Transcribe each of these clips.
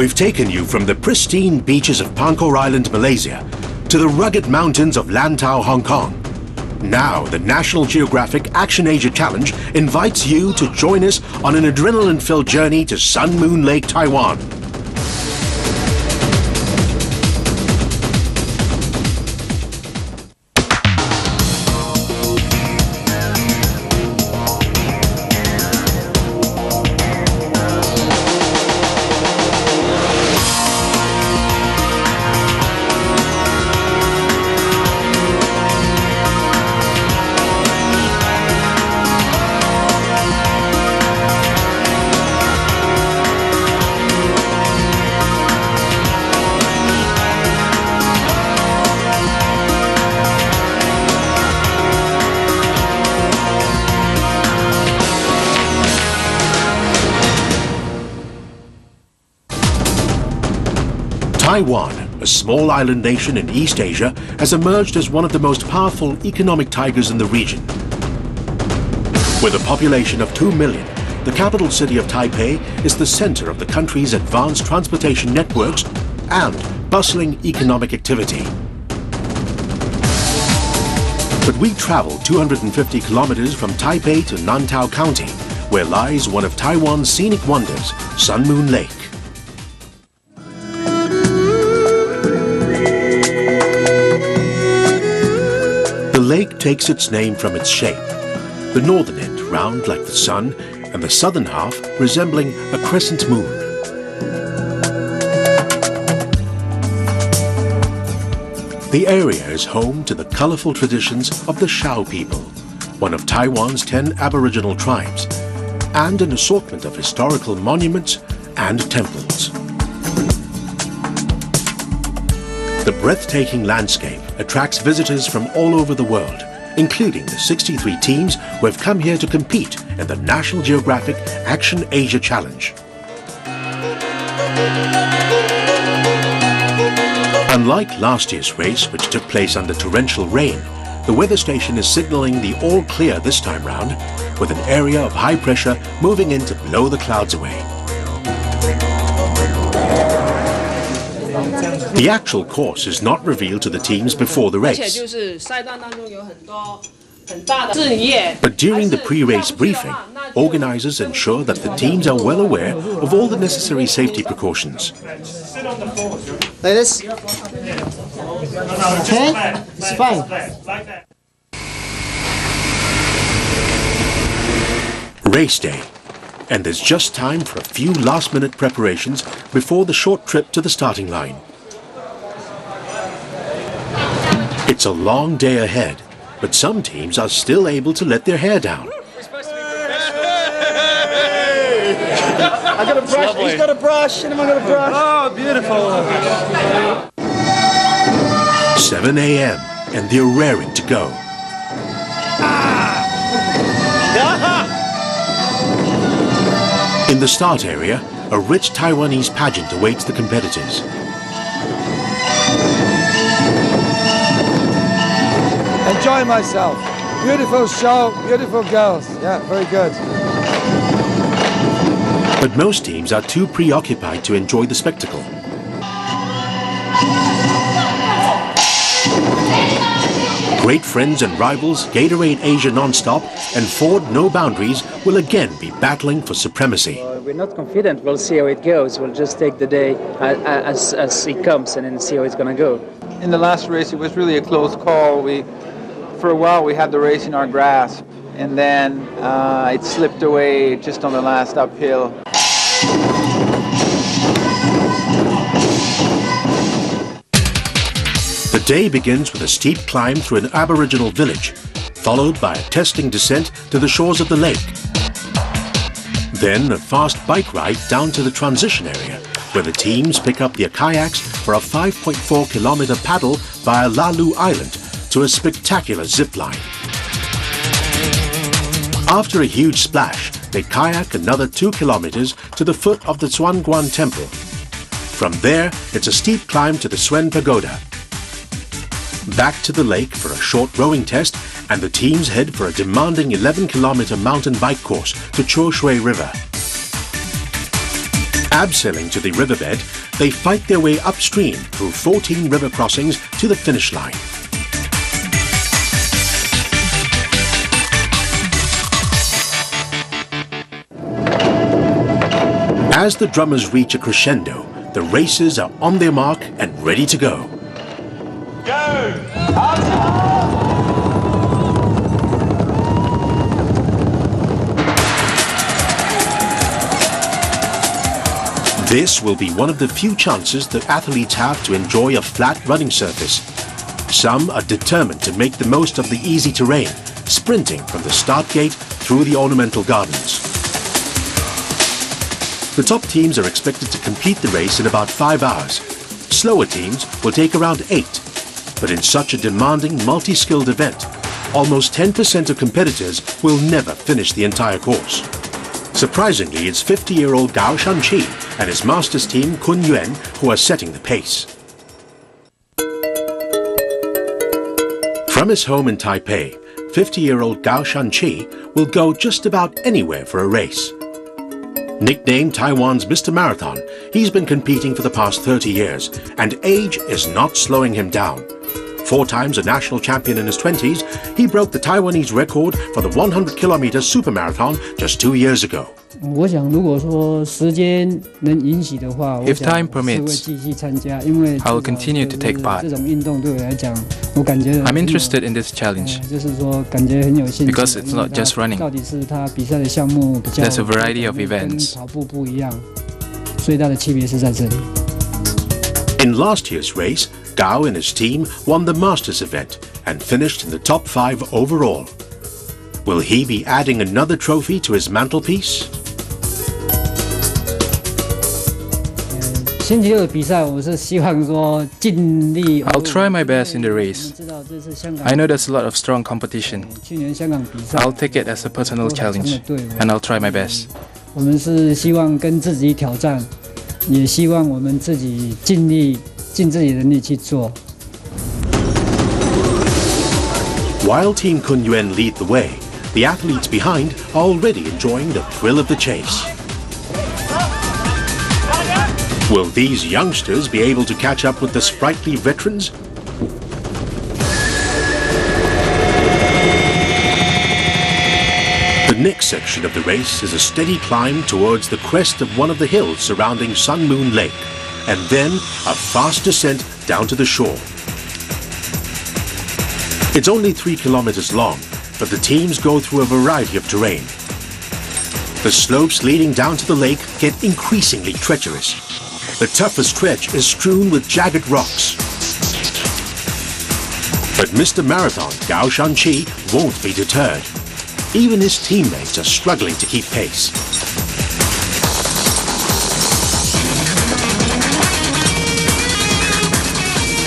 We've taken you from the pristine beaches of Pankor Island, Malaysia, to the rugged mountains of Lantau, Hong Kong. Now, the National Geographic Action Asia Challenge invites you to join us on an adrenaline-filled journey to Sun Moon Lake, Taiwan. Taiwan, a small island nation in East Asia, has emerged as one of the most powerful economic tigers in the region. With a population of 2 million, the capital city of Taipei is the center of the country's advanced transportation networks and bustling economic activity. But we travel 250 kilometers from Taipei to Nantao County, where lies one of Taiwan's scenic wonders, Sun Moon Lake. The lake takes its name from its shape, the northern end round like the sun and the southern half resembling a crescent moon. The area is home to the colorful traditions of the Shao people, one of Taiwan's 10 Aboriginal tribes, and an assortment of historical monuments and temples. The breathtaking landscape attracts visitors from all over the world, including the 63 teams who have come here to compete in the National Geographic Action Asia Challenge. Unlike last year's race, which took place under torrential rain, the weather station is signaling the all clear this time round, with an area of high pressure moving in to blow the clouds away. The actual course is not revealed to the teams before the race. But during the pre-race briefing, organizers ensure that the teams are well aware of all the necessary safety precautions. Like this? Okay, it's fine. Race day, and there's just time for a few last-minute preparations before the short trip to the starting line. It's a long day ahead, but some teams are still able to let their hair down. I got a brush, he's got a brush, and I got a brush. Oh, beautiful. 7 a.m. and they're raring to go. In the start area, a rich Taiwanese pageant awaits the competitors. Enjoy myself. Beautiful show, beautiful girls. Yeah, very good. But most teams are too preoccupied to enjoy the spectacle. Great friends and rivals Gatorade Asia Non-Stop and Ford No Boundaries will again be battling for supremacy. We're not confident. We'll see how it goes. We'll just take the day as it comes and then see how it's going to go. In the last race, it was really a close call. For a while, we had the race in our grasp, and then it slipped away just on the last uphill. The day begins with a steep climb through an Aboriginal village, followed by a testing descent to the shores of the lake. Then a fast bike ride down to the transition area, where the teams pick up their kayaks for a 5.4-kilometer paddle via Lalu Island to a spectacular zip line. After a huge splash, they kayak another 2 kilometers to the foot of the Zhuangguan Temple. From there, it's a steep climb to the Suen Pagoda. Back to the lake for a short rowing test, and the teams head for a demanding 11-kilometer mountain bike course to Cho Shui River. Abseiling to the riverbed, they fight their way upstream through 14 river crossings to the finish line. As the drummers reach a crescendo, the racers are on their mark and ready to go. This will be one of the few chances that athletes have to enjoy a flat running surface. Some are determined to make the most of the easy terrain, sprinting from the start gate through the ornamental gardens. The top teams are expected to complete the race in about 5 hours. Slower teams will take around 8. But in such a demanding, multi-skilled event, almost 10% of competitors will never finish the entire course. Surprisingly, it's 50-year-old Gao Shanqi and his master's team Kun Yuan who are setting the pace. From his home in Taipei, 50-year-old Gao Shanqi will go just about anywhere for a race. Nicknamed Taiwan's Mr. Marathon, he's been competing for the past 30 years, and age is not slowing him down. 4 times a national champion in his 20s, he broke the Taiwanese record for the 100-kilometer supermarathon just 2 years ago. If time permits, I will continue to take part. I'm interested in this challenge because it's not just running. There's a variety of events. In last year's race, Gao and his team won the Masters event and finished in the top 5 overall. Will he be adding another trophy to his mantelpiece? I'll try my best in the race. I know there's a lot of strong competition. I'll take it as a personal challenge, and I'll try my best. While Team Kun Yuan lead the way, the athletes behind are already enjoying the thrill of the chase. Will these youngsters be able to catch up with the sprightly veterans? The next section of the race is a steady climb towards the crest of one of the hills surrounding Sun Moon Lake, and then a fast descent down to the shore. It's only 3 kilometers long, but the teams go through a variety of terrain. The slopes leading down to the lake get increasingly treacherous. The toughest stretch is strewn with jagged rocks. But Mr. Marathon, Gao Shanqi, won't be deterred. Even his teammates are struggling to keep pace.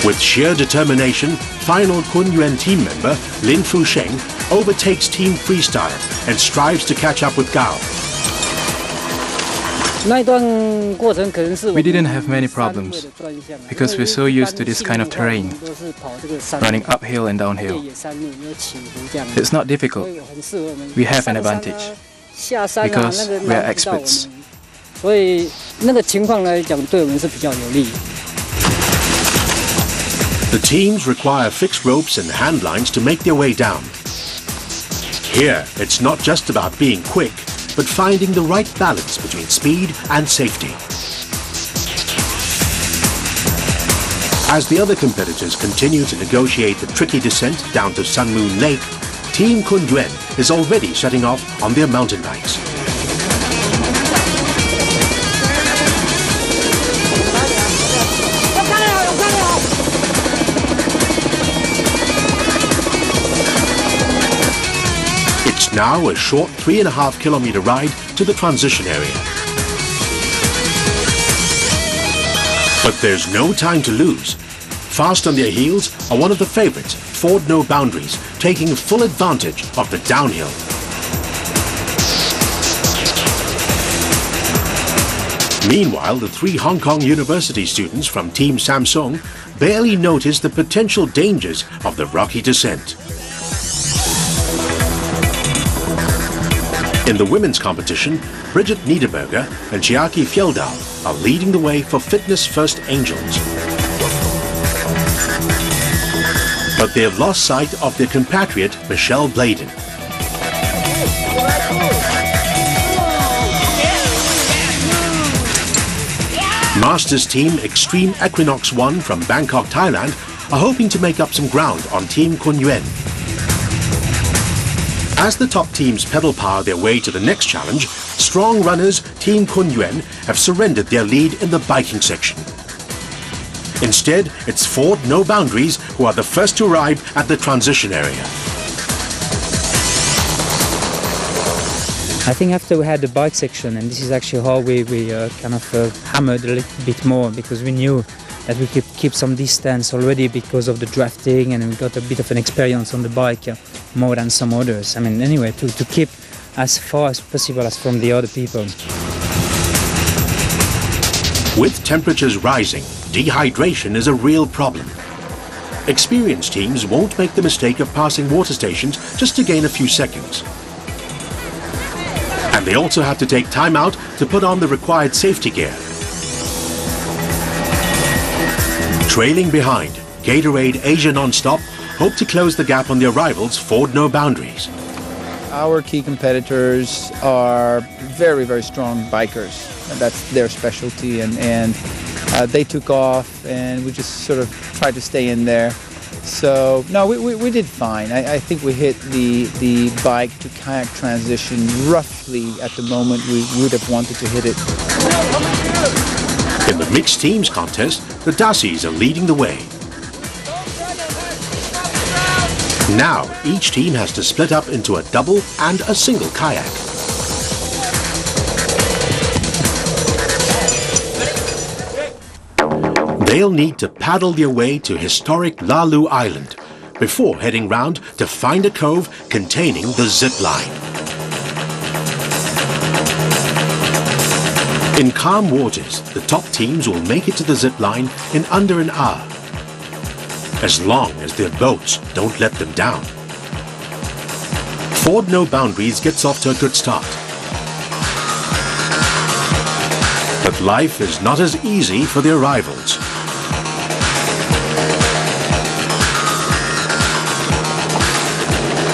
With sheer determination, final Kun Yuan team member Lin Fusheng overtakes Team Freestyle and strives to catch up with Gao. We didn't have many problems because we're so used to this kind of terrain, running uphill and downhill. It's not difficult. We have an advantage because we are experts. The teams require fixed ropes and hand lines to make their way down. Here, it's not just about being quick, but finding the right balance between speed and safety. As the other competitors continue to negotiate the tricky descent down to Sun Moon Lake, Team Kun Yuan is already setting off on their mountain bikes. It's now a short 3.5-kilometer ride to the transition area. But there's no time to lose. Fast on their heels are one of the favorites, Ford No Boundaries, taking full advantage of the downhill. Meanwhile, the 3 Hong Kong University students from Team Samsung barely notice the potential dangers of the rocky descent. In the women's competition, Bridget Niederberger and Chiaki Fjeldal are leading the way for Fitness First Angels. But they have lost sight of their compatriot, Michelle Bladen. Masters team Extreme Equinox 1 from Bangkok, Thailand are hoping to make up some ground on Team Kun Yuen. As the top teams pedal power their way to the next challenge, strong runners Team Kun Yuen have surrendered their lead in the biking section. Instead, it's Ford No Boundaries who are the first to arrive at the transition area. I think after we had the bike section, and this is actually how we kind of hammered a little bit more, because we knew that we could keep some distance already because of the drafting, and we got a bit of an experience on the bike more than some others. I mean, anyway, to keep as far as possible as from the other people. With temperatures rising, dehydration is a real problem. Experienced teams won't make the mistake of passing water stations just to gain a few seconds. And they also have to take time out to put on the required safety gear. Trailing behind, Gatorade Asia Non-Stop hope to close the gap on their rivals Ford No Boundaries. Our key competitors are very, very strong bikers. That's their specialty, and they took off, and we just sort of tried to stay in there. So no, we did fine. I think we hit the bike to kayak transition roughly at the moment we would have wanted to hit it. In the mixed teams contest, the Dasis are leading the way. Now, each team has to split up into a double and a single kayak. They'll need to paddle their way to historic Lalu Island before heading round to find a cove containing the zip line. In calm waters, the top teams will make it to the zip line in under an hour, as long as their boats don't let them down. Ford No Boundaries gets off to a good start. But life is not as easy for their rivals.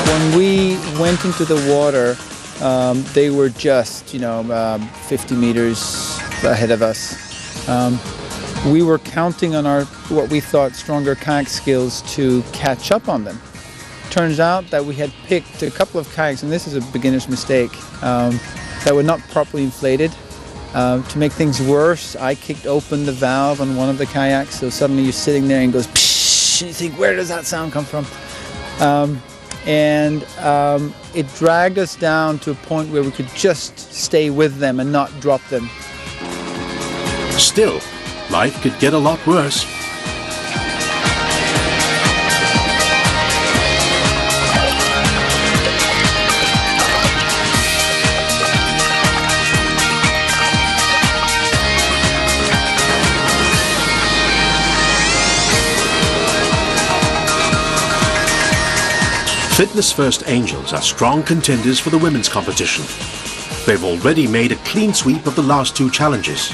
When we went into the water, they were just, 50 meters ahead of us. We were counting on our, what we thought, stronger kayak skills to catch up on them. Turns out that we had picked a couple of kayaks, and this is a beginner's mistake, that were not properly inflated. To make things worse, I kicked open the valve on one of the kayaks, so suddenly you're sitting there and it goes psh, and you think, where does that sound come from? It dragged us down to a point where we could just stay with them and not drop them. Still, life could get a lot worse. Fitness First Angels are strong contenders for the women's competition. They've already made a clean sweep of the last two challenges.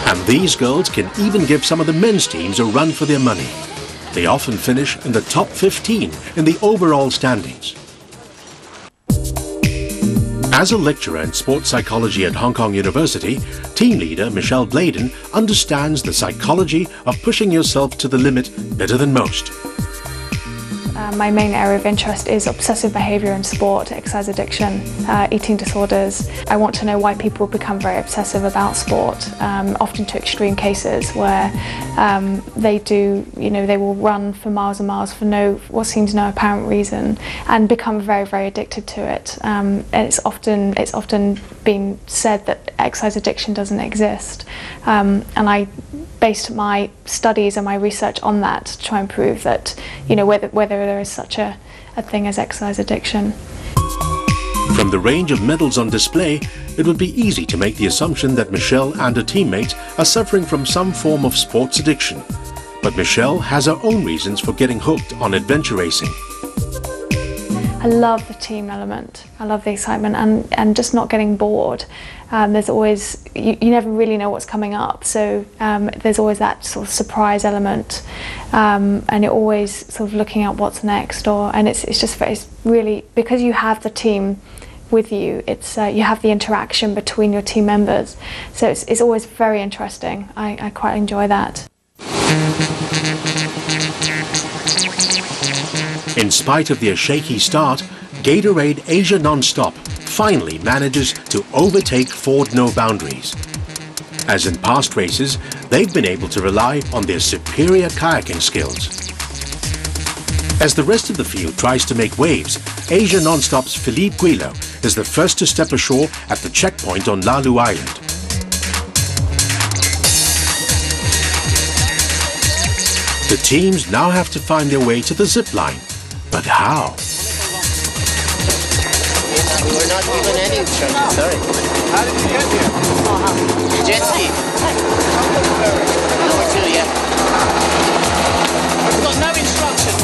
And these girls can even give some of the men's teams a run for their money. They often finish in the top 15 in the overall standings. As a lecturer in sports psychology at Hong Kong University, team leader Michelle Bladen understands the psychology of pushing yourself to the limit better than most. My main area of interest is obsessive behaviour in sport, exercise addiction, eating disorders. I want to know why people become very obsessive about sport, often to extreme cases where they will run for miles and miles for what seems no apparent reason and become very, very addicted to it. And it's often been said that exercise addiction doesn't exist, and I based my studies and my research on that to try and prove that, whether there is such a thing as exercise addiction. From the range of medals on display, it would be easy to make the assumption that Michelle and her teammates are suffering from some form of sports addiction. But Michelle has her own reasons for getting hooked on adventure racing. I love the team element. I love the excitement and just not getting bored. There's always, you never really know what's coming up, so there's always that sort of surprise element, and you're always sort of looking at what's next, and it's really, because you have the team with you, you have the interaction between your team members, so it's always very interesting. I quite enjoy that. In spite of their shaky start, Gatorade Asia Nonstop finally manages to overtake Ford No Boundaries. As in past races, they've been able to rely on their superior kayaking skills. As the rest of the field tries to make waves, Asia Nonstop's Philippe Guillo is the first to step ashore at the checkpoint on Lalu Island. The teams now have to find their way to the zip line, but how? We're not given any instructions, sorry. How did you get here? Jet ski. Number 2, yeah. We've got no instructions.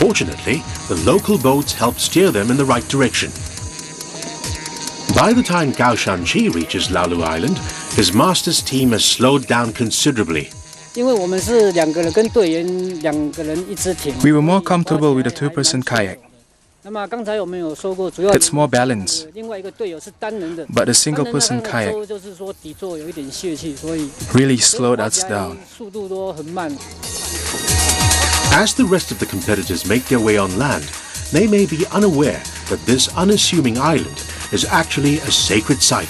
Fortunately, the local boats help steer them in the right direction. By the time Gao Shanqi reaches Lalu Island, his master's team has slowed down considerably. We were more comfortable with a two-person kayak. It's more balanced, but the single-person kayak really slowed us down. As the rest of the competitors make their way on land, they may be unaware that this unassuming island is actually a sacred site,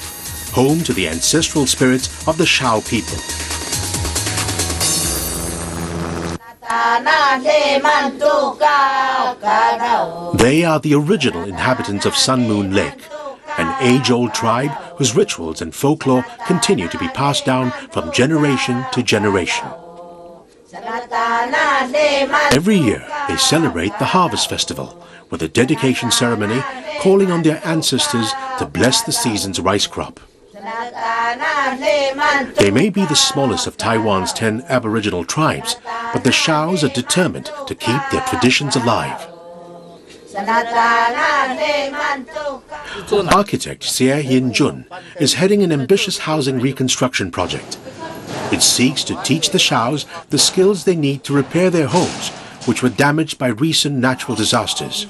home to the ancestral spirits of the Shao people. They are the original inhabitants of Sun Moon Lake, an age-old tribe whose rituals and folklore continue to be passed down from generation to generation. Every year, they celebrate the Harvest Festival with a dedication ceremony calling on their ancestors to bless the season's rice crop. They may be the smallest of Taiwan's 10 Aboriginal tribes, but the Shaos are determined to keep their traditions alive. Architect Xie Yin Jun is heading an ambitious housing reconstruction project. It seeks to teach the Shaos the skills they need to repair their homes, which were damaged by recent natural disasters.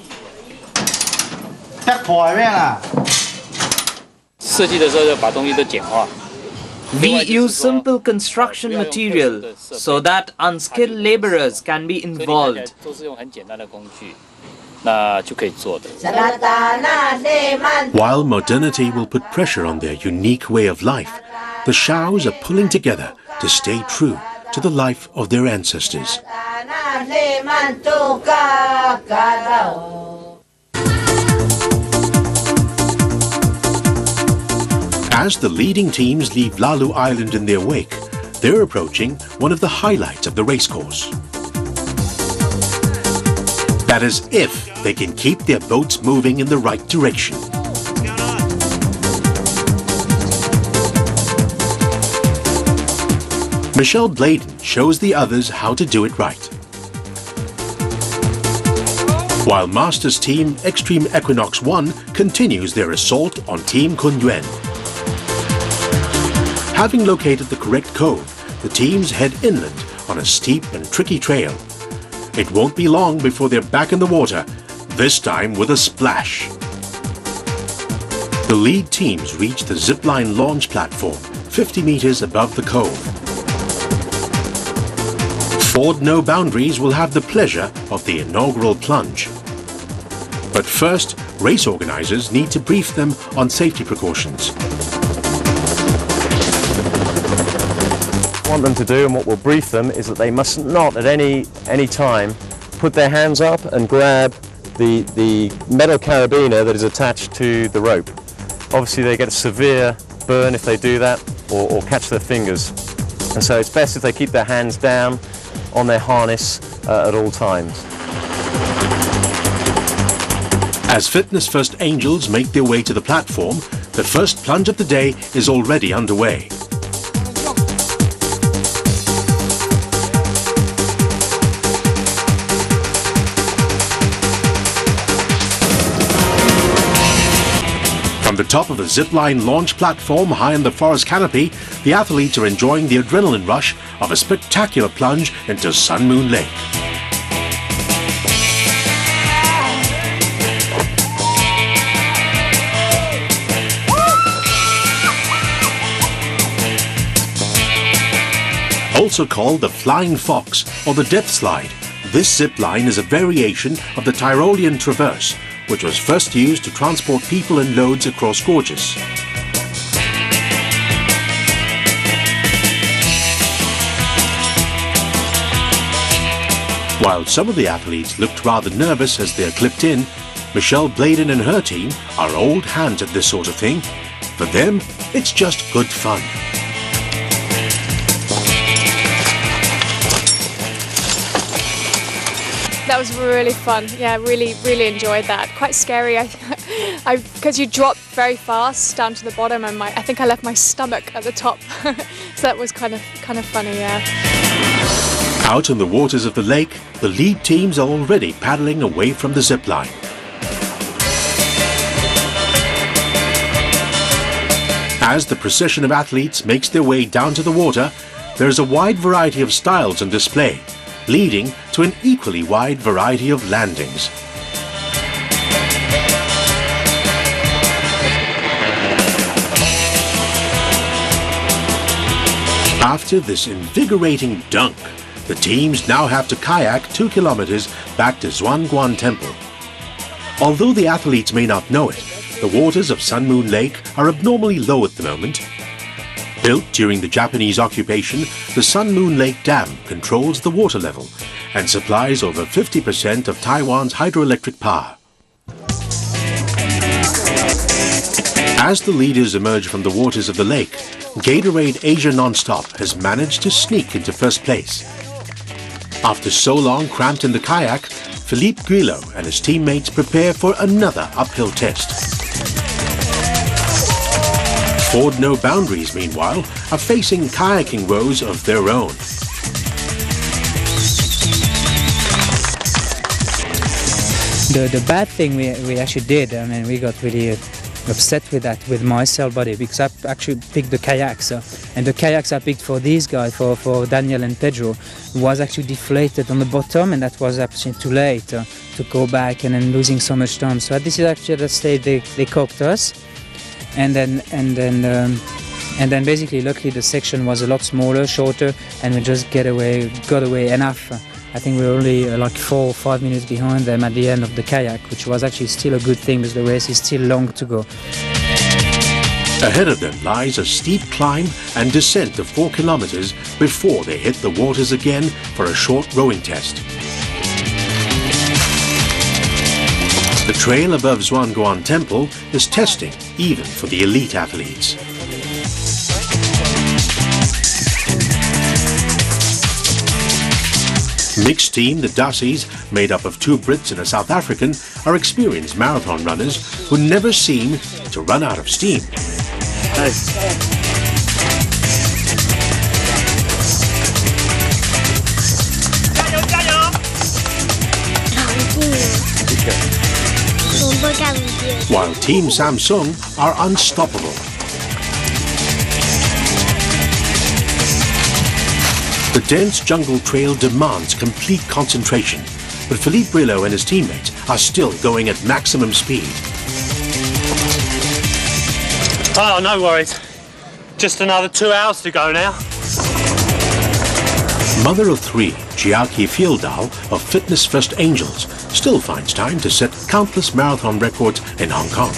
We use simple construction material so that unskilled laborers can be involved. While modernity will put pressure on their unique way of life, the Shaos are pulling together to stay true to the life of their ancestors. As the leading teams leave Lalu Island in their wake, they're approaching one of the highlights of the racecourse. That is, if they can keep their boats moving in the right direction. Michelle Bladen shows the others how to do it right. While Masters Team Extreme Equinox 1 continues their assault on Team Kun Yuan. Having located the correct cove, the teams head inland on a steep and tricky trail. It won't be long before they're back in the water, this time with a splash. The lead teams reach the zipline launch platform, 50 meters above the cove. Ford No Boundaries will have the pleasure of the inaugural plunge. But first, race organizers need to brief them on safety precautions. What we want them to do, and what we'll brief them, is that they must not at any time put their hands up and grab the metal carabiner that is attached to the rope. Obviously they get a severe burn if they do that, or catch their fingers. And so it's best if they keep their hands down on their harness at all times. As Fitness First Angels make their way to the platform, the first plunge of the day is already underway. top of a zipline launch platform high in the forest canopy, the athletes are enjoying the adrenaline rush of a spectacular plunge into Sun Moon Lake. Also called the Flying Fox or the Death Slide, this zip line is a variation of the Tyrolean Traverse, which was first used to transport people and loads across gorges. While some of the athletes looked rather nervous as they clipped in, Michelle Bladen and her team are old hands at this sort of thing. For them, it's just good fun. That was really fun. Yeah, really enjoyed that. Quite scary, because you drop very fast down to the bottom, and I think I left my stomach at the top, so that was kind of funny. Yeah. Out in the waters of the lake, the lead teams are already paddling away from the zip line. As the procession of athletes makes their way down to the water, there is a wide variety of styles on display, leading to an equally wide variety of landings. After this invigorating dunk, the teams now have to kayak 2 kilometers back to Zhuangguan Temple. Although the athletes may not know it, the waters of Sun Moon Lake are abnormally low at the moment. Built during the Japanese occupation, the Sun Moon Lake Dam controls the water level and supplies over 50% of Taiwan's hydroelectric power. As the leaders emerge from the waters of the lake, Gatorade Asia Nonstop has managed to sneak into first place. After so long cramped in the kayak, Philippe Guillot and his teammates prepare for another uphill test. Ford No Boundaries, meanwhile, are facing kayaking woes of their own. The bad thing we actually did, I mean, we got really upset with that, with my sail body, because I actually picked the kayaks, and the kayaks I picked for these guys, for Daniel and Pedro, was actually deflated on the bottom, and that was actually too late to go back and then losing so much time. So this is actually the stage they coped us, and then basically, luckily the section was a lot smaller, shorter, and we just got away enough. I think we were only like 4 or 5 minutes behind them at the end of the kayak, which was actually still a good thing because the race is still long to go. Ahead of them lies a steep climb and descent of 4 kilometers before they hit the waters again for a short rowing test. The trail above Zhuangguan Temple is testing even for the elite athletes. Mixed team, the Dassies, made up of 2 Brits and a South African, are experienced marathon runners who never seem to run out of steam. While Team Samsung are unstoppable. The dense jungle trail demands complete concentration, but Philippe Brillo and his teammates are still going at maximum speed. Oh, no worries. Just another 2 hours to go now. Mother of 3, Chiaki Fieldal of Fitness First Angels, still finds time to set countless marathon records in Hong Kong.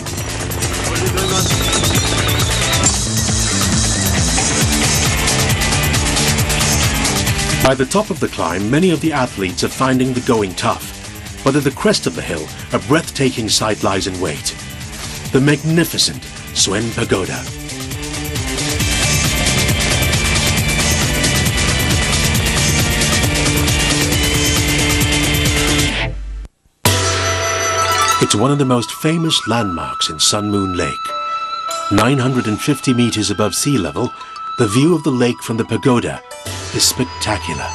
By the top of the climb, many of the athletes are finding the going tough, but at the crest of the hill, a breathtaking sight lies in wait. The magnificent Suen Pagoda. It's one of the most famous landmarks in Sun Moon Lake. 950 meters above sea level, the view of the lake from the pagoda is spectacular.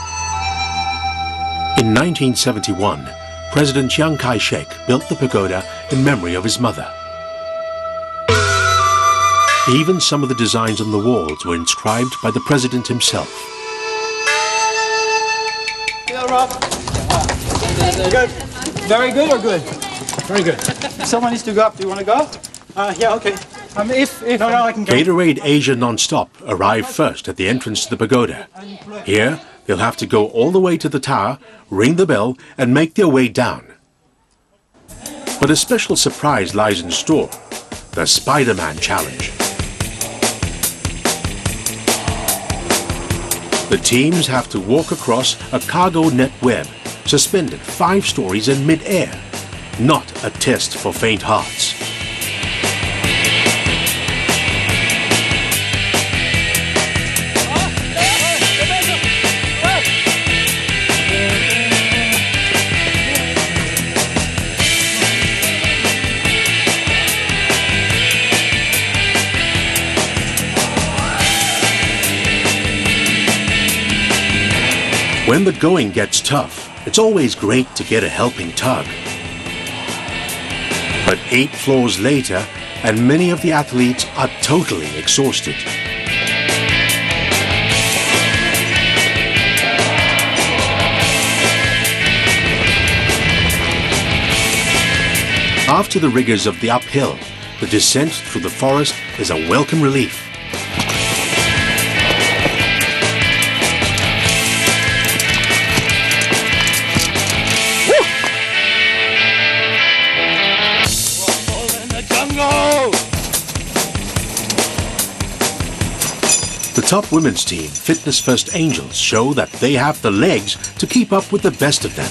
In 1971, President Chiang Kai-shek built the pagoda in memory of his mother. Even some of the designs on the walls were inscribed by the president himself. Yeah, Rob. Good. Very good or good? Very good. Someone needs to go up. Do you want to go? Yeah, okay. No, I can go. Gatorade Asia Non-Stop arrived first at the entrance to the pagoda. Here, they'll have to go all the way to the tower, ring the bell, and make their way down. But a special surprise lies in store: the Spider-Man Challenge. The teams have to walk across a cargo net web, suspended 5 stories in mid-air. Not a test for faint hearts. When the going gets tough, it's always great to get a helping tug. But 8 floors later, and many of the athletes are totally exhausted. After the rigors of the uphill, the descent through the forest is a welcome relief. The top women's team, Fitness First Angels, show that they have the legs to keep up with the best of them.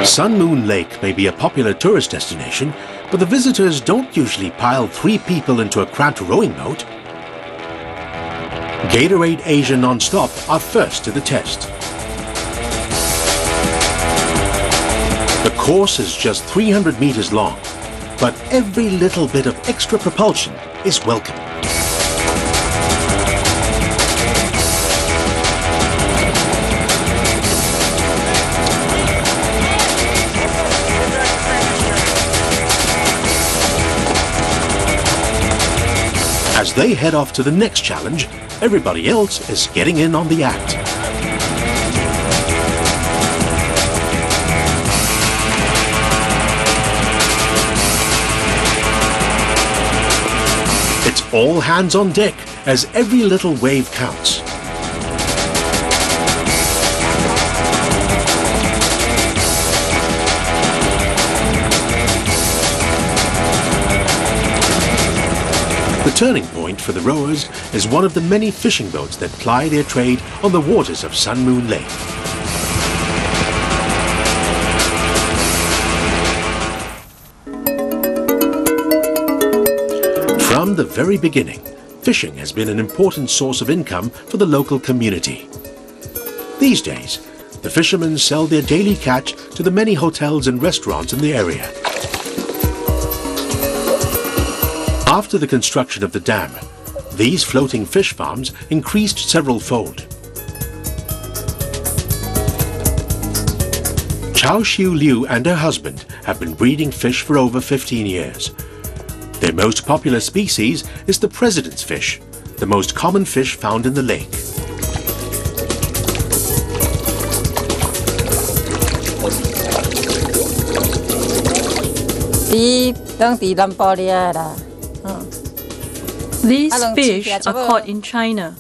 Sun Moon Lake may be a popular tourist destination, but the visitors don't usually pile 3 people into a cramped rowing boat. Gatorade Asia Non-Stop are first to the test. The course is just 300 meters long, but every little bit of extra propulsion is welcome. As they head off to the next challenge, everybody else is getting in on the act. It's all hands on deck as every little wave counts. The turning point for the rowers is one of the many fishing boats that ply their trade on the waters of Sun Moon Lake. From the very beginning, fishing has been an important source of income for the local community. These days, the fishermen sell their daily catch to the many hotels and restaurants in the area. After the construction of the dam, these floating fish farms increased several-fold. Chao Xiu Liu and her husband have been breeding fish for over 15 years. Their most popular species is the president's fish, the most common fish found in the lake. These fish are caught in China.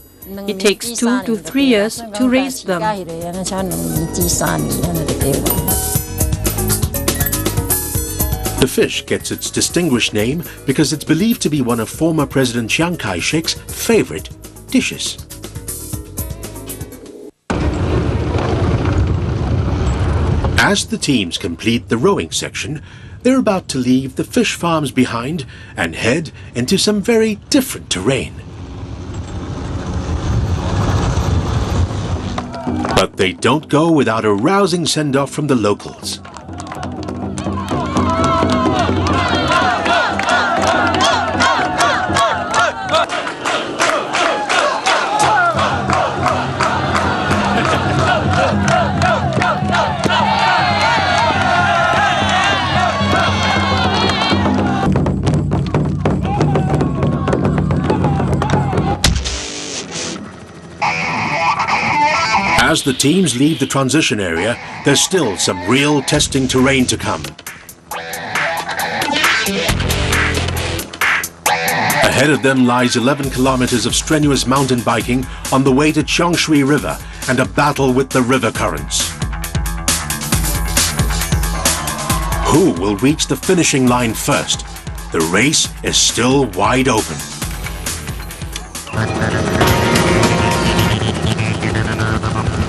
It takes 2 to 3 years to raise them. The fish gets its distinguished name because it's believed to be one of former President Chiang Kai-shek's favorite dishes. As the teams complete the rowing section, they're about to leave the fish farms behind and head into some very different terrain. But they don't go without a rousing send-off from the locals. As the teams leave the transition area, there's still some real testing terrain to come. Ahead of them lies 11 kilometers of strenuous mountain biking on the way to Cheongshui River and a battle with the river currents. Who will reach the finishing line first? The race is still wide open.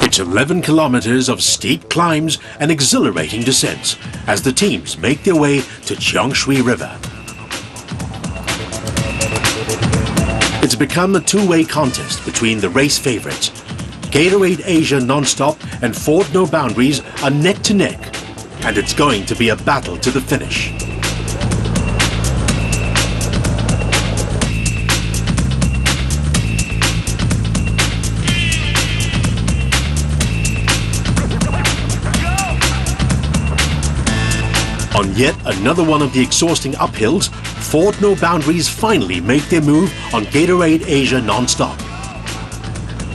It's 11 kilometers of steep climbs and exhilarating descents as the teams make their way to Cheongshui River. It's become a two-way contest between the race favorites. Gatorade Asia Non-Stop and Ford No Boundaries are neck to neck, and it's going to be a battle to the finish. On yet another one of the exhausting uphills, Ford No Boundaries finally make their move on Gatorade Asia Non-Stop.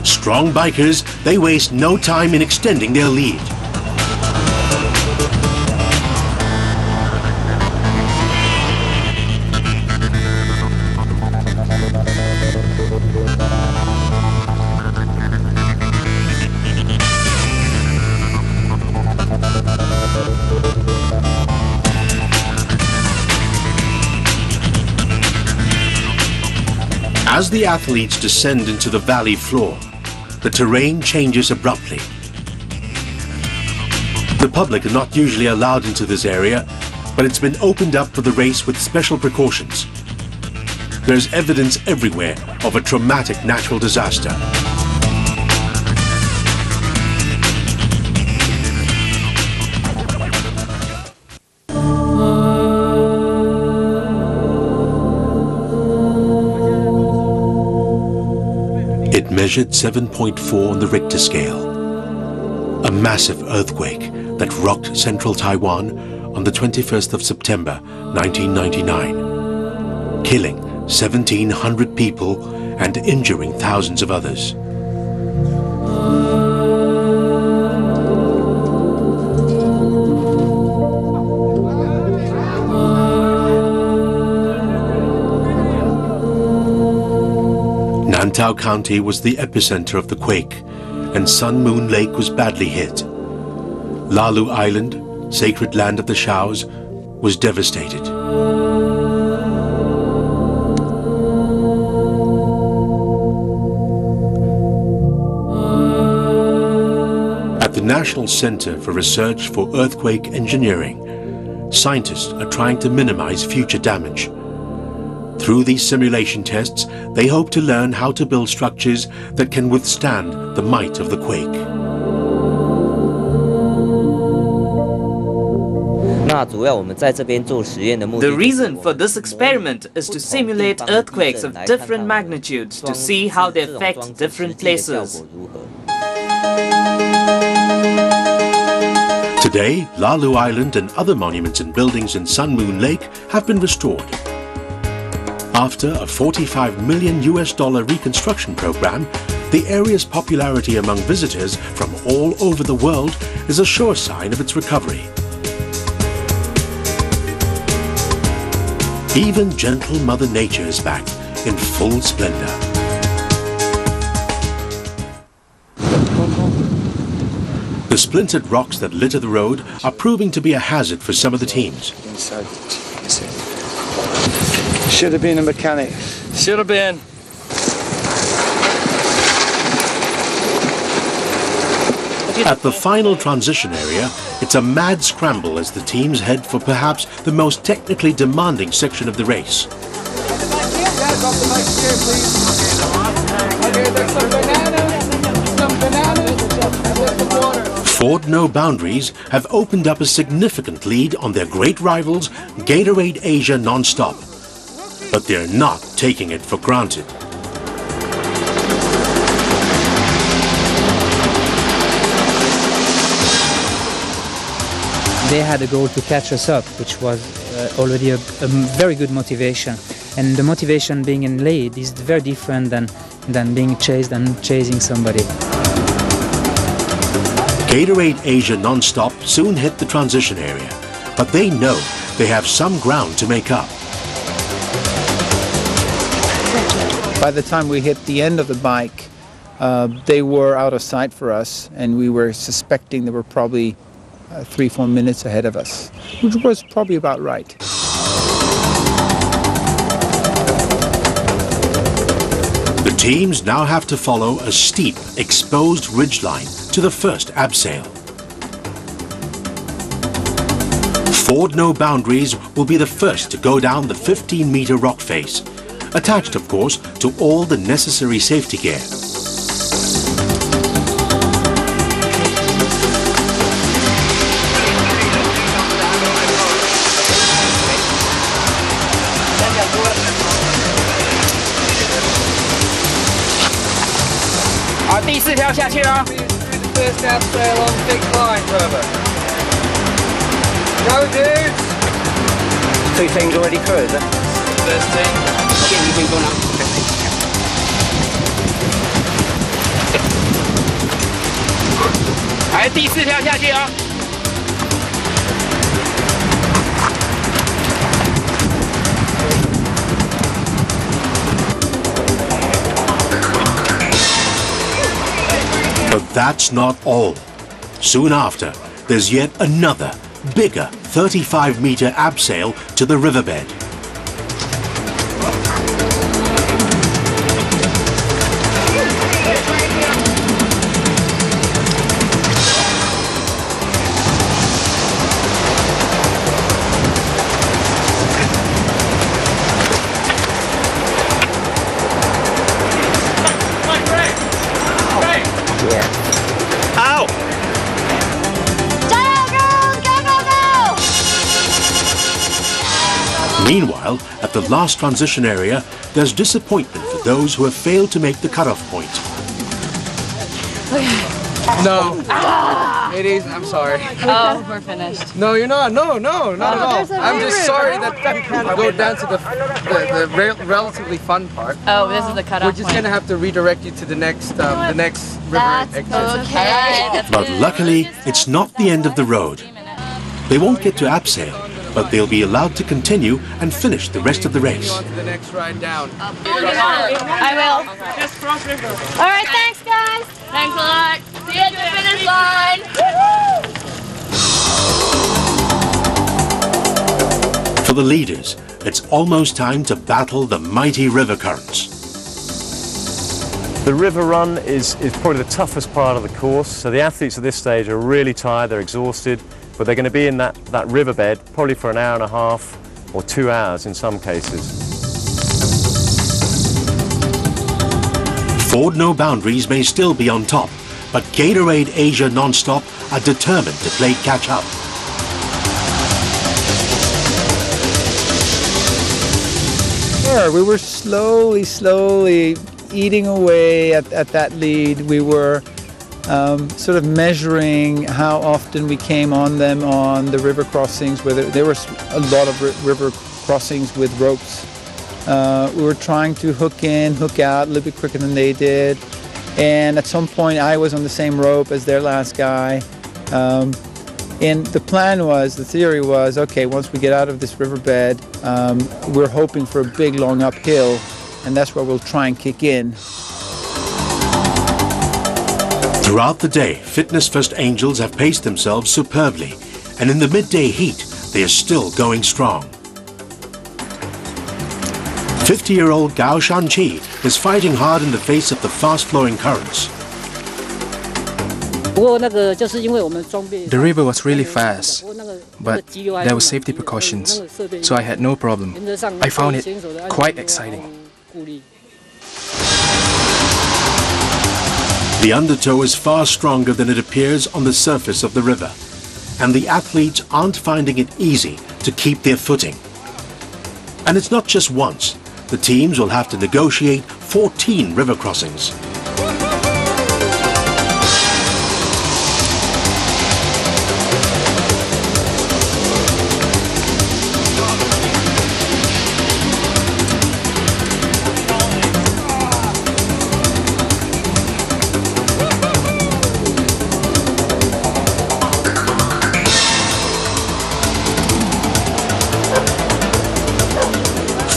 Strong bikers, they waste no time in extending their lead. As the athletes descend into the valley floor, the terrain changes abruptly. The public are not usually allowed into this area, but it's been opened up for the race with special precautions. There's evidence everywhere of a traumatic natural disaster. It measured 7.4 on the Richter scale. A massive earthquake that rocked central Taiwan on the 21st of September 1999, killing 1,700 people and injuring thousands of others. Nantao County was the epicenter of the quake, and Sun Moon Lake was badly hit. Lalu Island, sacred land of the Shaos, was devastated. At the National Center for Research for Earthquake Engineering, scientists are trying to minimize future damage. Through these simulation tests, they hope to learn how to build structures that can withstand the might of the quake. The reason for this experiment is to simulate earthquakes of different magnitudes to see how they affect different places. Today, Lalu Island and other monuments and buildings in Sun Moon Lake have been restored. After a $45 million reconstruction program, the area's popularity among visitors from all over the world is a sure sign of its recovery. Even gentle Mother Nature is back in full splendor. The splintered rocks that litter the road are proving to be a hazard for some of the teams. Should have been a mechanic. Should have been. At the final transition area, it's a mad scramble as the teams head for perhaps the most technically demanding section of the race. Ford No Boundaries have opened up a significant lead on their great rivals, Gatorade Asia Non-Stop. But they're not taking it for granted. They had a goal to catch us up, which was already a very good motivation. And the motivation being in lead is very different than being chased and chasing somebody. Gatorade Asia Non-Stop soon hit the transition area, but they know they have some ground to make up. By the time we hit the end of the bike, they were out of sight for us, and we were suspecting they were probably 3-4 minutes ahead of us, which was probably about right. The teams now have to follow a steep, exposed ridgeline to the first abseil. Ford No Boundaries will be the first to go down the 15-meter rock face, attached, of course, to all the necessary safety gear. First abseil on big line, Trevor. Go, dudes! 2 teams already through, is it? First team. Yeah, you've been going up. But that's not all. Soon after, there's yet another, bigger 35-meter abseil to the riverbed. Meanwhile, at the last transition area, there's disappointment for those who have failed to make the cutoff point. No. It is. I'm sorry. Oh, we're finished. No, you're not. No, not at all. I'm just sorry that we can't go down to the relatively fun part. Oh, this is the cutoff We're just going to have to redirect you to the next river exit. Okay. But luckily, it's not the end of the road. They won't get to abseil, but they'll be allowed to continue and finish the rest of the race. On to the next ride down. I will. Just cross river. All right, thanks, guys. Thanks a lot. See you at the finish line. For the leaders, it's almost time to battle the mighty river currents. The river run is probably the toughest part of the course, so the athletes at this stage are really tired, they're exhausted, but they're going to be in that riverbed probably for an hour and a half or 2 hours in some cases. Ford No Boundaries may still be on top, but Gatorade Asia Non-Stop are determined to play catch-up. We were slowly eating away at that lead. We were sort of measuring how often we came on them on the river crossings, where there was a lot of river crossings with ropes. We were trying to hook in, hook out a little bit quicker than they did. And at some point I was on the same rope as their last guy. And the plan was, the theory was, okay, once we get out of this riverbed, we're hoping for a big long uphill, and that's where we'll try and kick in. Throughout the day, Fitness First Angels have paced themselves superbly, and in the midday heat, they are still going strong. 50-year-old Gao Shanqi is fighting hard in the face of the fast-flowing currents. The river was really fast, but there were safety precautions, so I had no problem. I found it quite exciting. The undertow is far stronger than it appears on the surface of the river, and the athletes aren't finding it easy to keep their footing. And it's not just once. The teams will have to negotiate 14 river crossings.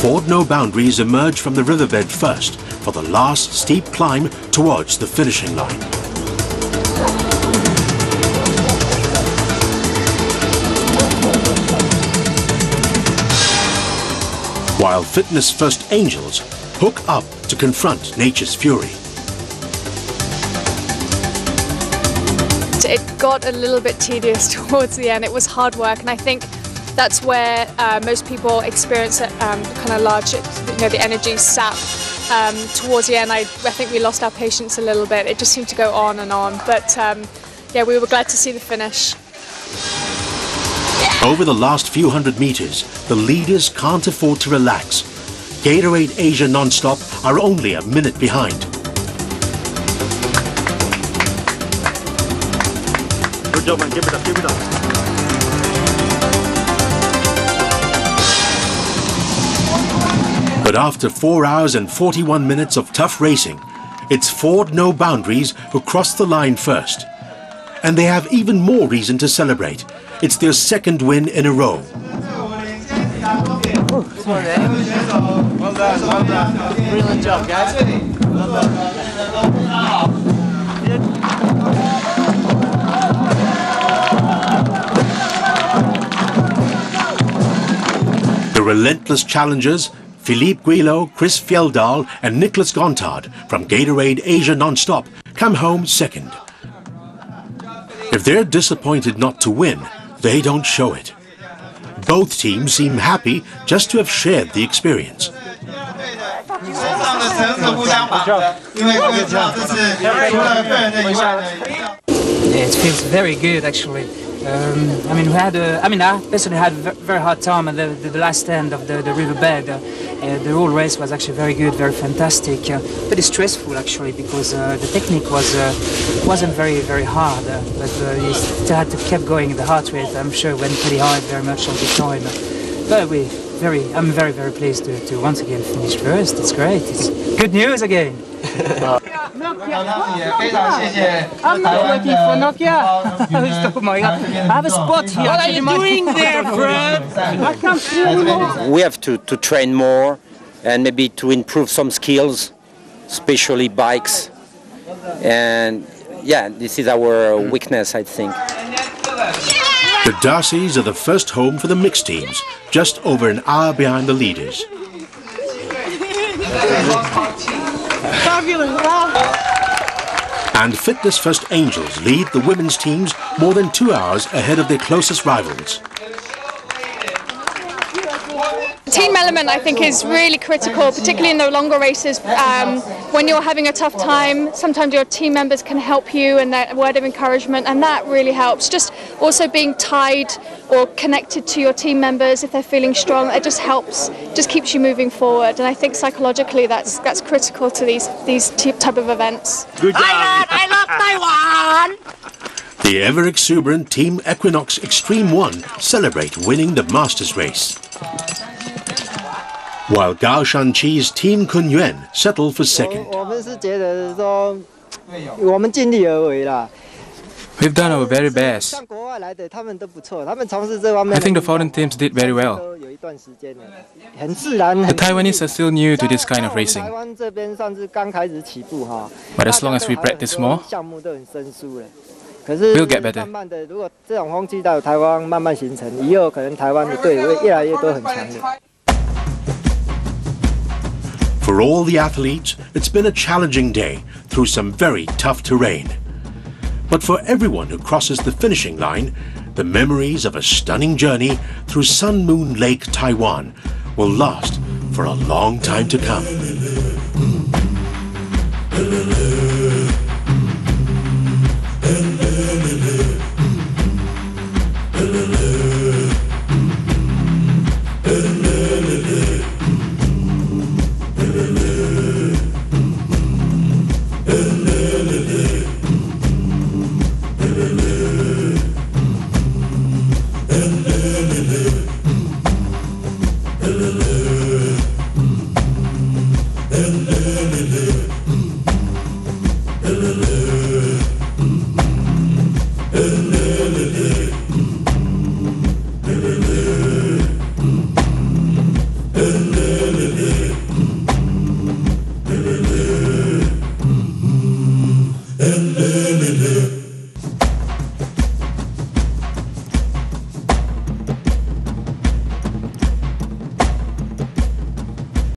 Ford No Boundaries emerge from the riverbed first for the last steep climb towards the finishing line. While Fitness First Angels hook up to confront nature's fury. It got a little bit tedious towards the end. It was hard work, and I think that's where most people experience kind of large, the energy sap. Towards the end, I think we lost our patience a little bit. It just seemed to go on and on. But yeah, we were glad to see the finish. Over the last few hundred meters, the leaders can't afford to relax. Gatorade Asia Non-Stop are only a minute behind. Good job, man. Give it up, give it up. But after 4 hours and 41 minutes of tough racing, it's Ford No Boundaries who cross the line first. And they have even more reason to celebrate. It's their second win in a row. Well done, well done. Brilliant job, guys. The relentless challengers, Philippe Guillot, Chris Fjelldal and Nicholas Gontard from Gatorade Asia Non-Stop come home second. If they're disappointed not to win, they don't show it. Both teams seem happy just to have shared the experience. It feels very good, actually. I mean, I personally had a very hard time at the last end of the riverbed. The whole race was actually very good, very fantastic, pretty stressful actually, because the technique wasn't very hard, but you still had to keep going. The heart rate, I'm sure, went pretty high very much all the time. But I'm very pleased to once again finish first. It's great. It's good news again. I'm not waiting for Nokia. Oh my God. I have a spot here. What are you doing there, Fred? I can't see anymore. We have to train more and maybe to improve some skills, especially bikes. And yeah, this is our weakness, I think. The Darcys are the first home for the mixed teams, just over an hour behind the leaders. Fabulous. And Fitness First Angels lead the women's teams more than 2 hours ahead of their closest rivals. Team element, I think, is really critical, particularly in the longer races. When you're having a tough time, sometimes your team members can help you, and that word of encouragement, and that really helps. Just also being tied or connected to your team members if they're feeling strong, it just helps, just keeps you moving forward. And I think psychologically that's critical to these type of events. Good job. I love Taiwan. The ever-exuberant Team Equinox Extreme 1 celebrate winning the Masters race, while Gao Shanqi's Team Kunyuan settle for second. We've done our very best. I think the foreign teams did very well. The Taiwanese are still new to this kind of racing. But as long as we practice more, we'll get better. For all the athletes, it's been a challenging day through some very tough terrain. But for everyone who crosses the finishing line, the memories of a stunning journey through Sun Moon Lake, Taiwan will last for a long time to come.